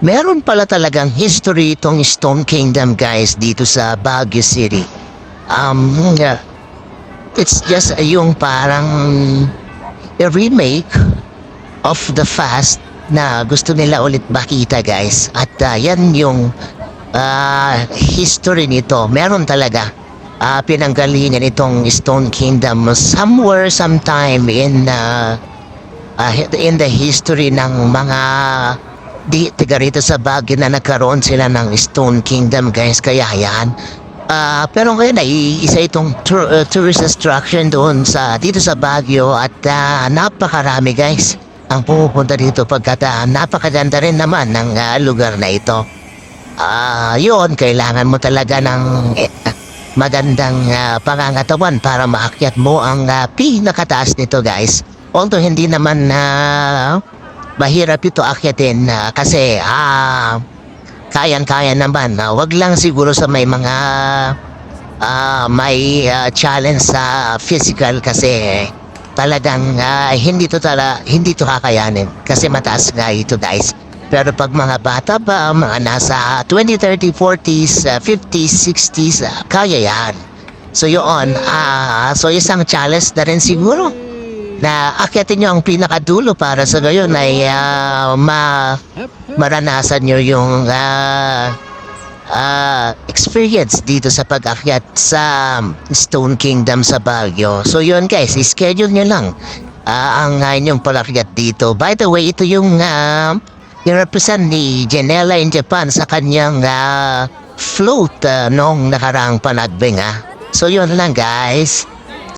Meron pala talagang history itong Stone Kingdom guys dito sa Baguio City. Yeah, it's just yung parang a remake of the past na gusto nila ulit makita guys. At yan yung history nito. Meron talaga pinanggalingan itong Stone Kingdom somewhere sometime in the history ng mga tiga rito sa Baguio na nagkaroon sila ng Stone Kingdom guys. Kaya yan. Pero ngayon ay isa itong tourist attraction doon dito sa Baguio at napakarami guys ang pumupunta dito pagkat napakaganda rin naman ng lugar na ito. Yun, kailangan mo talaga ng magandang pangangatawan para maakyat mo ang pinakataas nito guys. Although hindi naman mahirap ito akyatin kasi kayan-kaya naman. Wag lang siguro sa may mga may challenge sa physical kasi talagang hindi to kakayanin kasi mataas nga ito guys. Pero pag mga bata pa, mga nasa 20, 30, 40s, 50s, 60s, kaya yan. So yun, so isang challenge na rin siguro na akyatin nyo ang pinakadulo para sa gayon ay maranasan nyo yung experience dito sa pag-akyat sa Stone Kingdom sa Baguio. So yun guys, schedule nyo lang ang inyong pag-akyat dito. By the way, ito yung represent ni Janela in Japan sa kanyang float noong nakaraang panagbing. So yun lang guys.